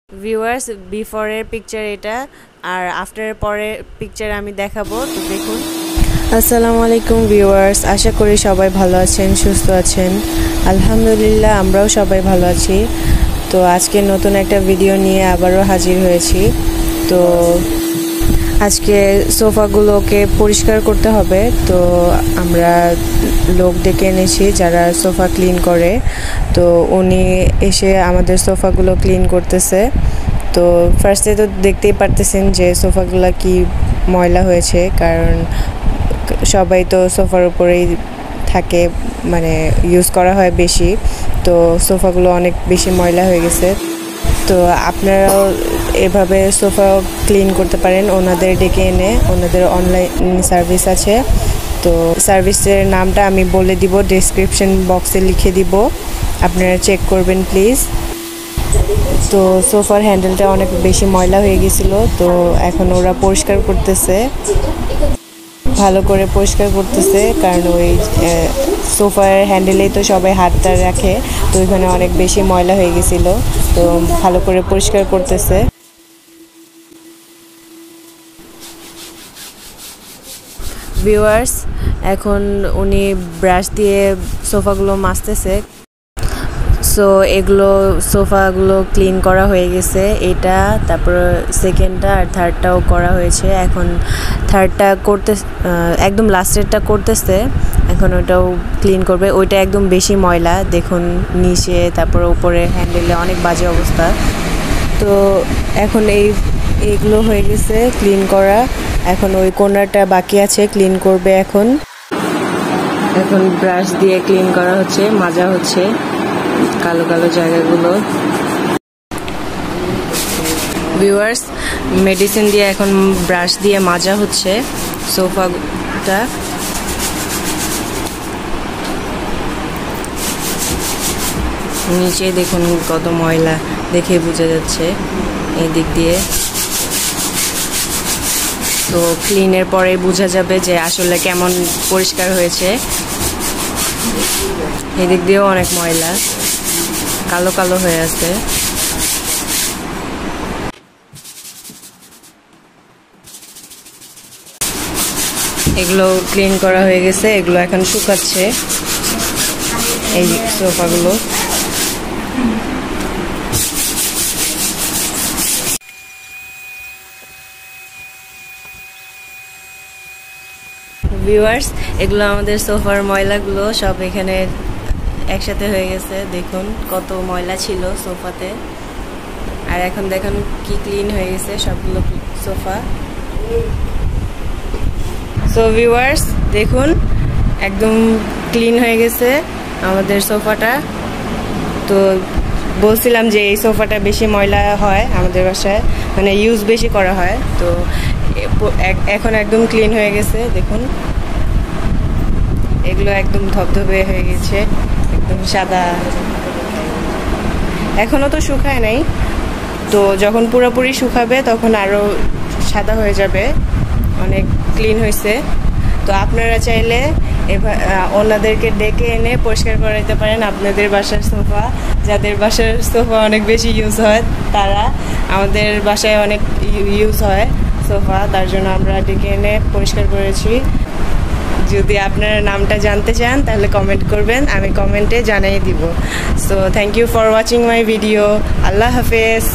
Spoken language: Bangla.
ভিউয়ার্স বিফোরের পিকচার এটা আর আফটারের পরের পিকচার আমি দেখাবো, তো দেখুন। আসসালামু আলাইকুম ভিউয়ার্স, আশা করি সবাই ভালো আছেন, সুস্থ আছেন। আলহামদুলিল্লাহ আমরাও সবাই ভালো আছি। তো আজকে নতুন একটা ভিডিও নিয়ে আবারও হাজির হয়েছি। তো আজকে সোফাগুলোকে পরিষ্কার করতে হবে, তো আমরা লোক ডেকে এনেছি যারা সোফা ক্লিন করে। তো উনি এসে আমাদের সোফাগুলো ক্লিন করতেছে। তো ফার্স্টে তো দেখতেই পারতেছেন যে সোফাগুলো কি ময়লা হয়েছে, কারণ সবাই তো সোফার উপরেই থাকে, মানে ইউজ করা হয় বেশি। তো সোফাগুলো অনেক বেশি ময়লা হয়ে গেছে। তো আপনারাও এভাবে সোফা ক্লিন করতে পারেন ওনাদের ডেকে এনে। ওনাদের অনলাইন সার্ভিস আছে, তো সার্ভিসের নামটা আমি বলে দিব, ডেসক্রিপশন বক্সে লিখে দিব, আপনারা চেক করবেন প্লিজ। তো সোফার হ্যান্ডেলটা অনেক বেশি ময়লা হয়ে গেছিলো, তো এখন ওরা পরিষ্কার করতেছে, ভালো করে পরিষ্কার করতেছে, কারণ ওই সোফার হ্যান্ডেলেই তো সবাই হাতটা রাখে, তো ওইখানে অনেক বেশি ময়লা হয়ে গেছিলো, তো ভালো করে পরিষ্কার করতেছে। ভিউয়ার্স এখন উনি ব্রাশ দিয়ে সোফাগুলো মাজতেছে। সো এগুলো সোফাগুলো ক্লিন করা হয়ে গেছে, এটা তারপর সেকেন্ডটা আর থার্ডটাও করা হয়েছে। এখন থার্ডটা করতে একদম লাস্টেরটা করতেছে, এখন ওটাও ক্লিন করবে। ওইটা একদম বেশি ময়লা, দেখুন নিচে তারপর উপরে হ্যান্ডেলে অনেক বাজে অবস্থা। তো এখন এইগুলো হয়ে গেছে ক্লিন করা, এখন ওই কর্নারটা বাকি আছে, ক্লিন করবে। এখন ব্রাশ দিয়ে ক্লিন করা হচ্ছে, মাজা হচ্ছে কালো কালো জায়গাগুলো। ভিউয়ার্স মেডিসিন দিয়ে এখন ব্রাশ দিয়ে মাজা হচ্ছে সোফাটা। নিচে দেখুন কত ময়লা, দেখে বোঝা যাচ্ছে এই দিক দিয়ে। তো ক্লিনের পরে বোঝা যাবে যে আসলে কেমন পরিষ্কার হয়েছে। এদিক দিয়েও অনেক ময়লা, কালো কালো হয়ে আছে। এগুলো ক্লিন করা হয়ে গেছে, এগুলো এখন শুকাচ্ছে এই সোফাগুলো। ভিউয়ার্স এগুলো আমাদের সোফার ময়লাগুলো সব এখানে একসাথে হয়ে গেছে, দেখুন কত ময়লা ছিল সোফাতে। আর এখন দেখুন কি ক্লিন হয়ে গেছে সবগুলো সোফা। সো ভিউয়ার্স দেখুন একদম ক্লিন হয়ে গেছে আমাদের সোফাটা। তো বলছিলাম যে এই সোফাটা বেশি ময়লা হয় আমাদের বাসায়, মানে ইউজ বেশি করা হয়। তো এখন একদম ক্লিন হয়ে গেছে, দেখুন এগুলো একদম ধবধবে হয়ে গেছে, একদম সাদা। এখনো তো শুকায় নাই, তো যখন পুরোপুরি শুকাবে তখন আরো সাদা হয়ে যাবে, অনেক ক্লিন হয়েছে। তো আপনারা চাইলে ওনাদেরকে ডেকে এনে পরিষ্কার করাইতে পারেন আপনাদের বাসার সোফা। যাদের বাসার সোফা অনেক বেশি ইউজ হয় তারা, আমাদের বাসায় অনেক ইউজ হয় সোফা, তার জন্য আমরা ডেকে এনে পরিষ্কার করেছি। যদি আপনারা নামটা জানতে চান তাহলে কমেন্ট করবেন, আমি কমেন্টে জানিয়ে দিব। So thank you for watching my video. Allah হাফেজ।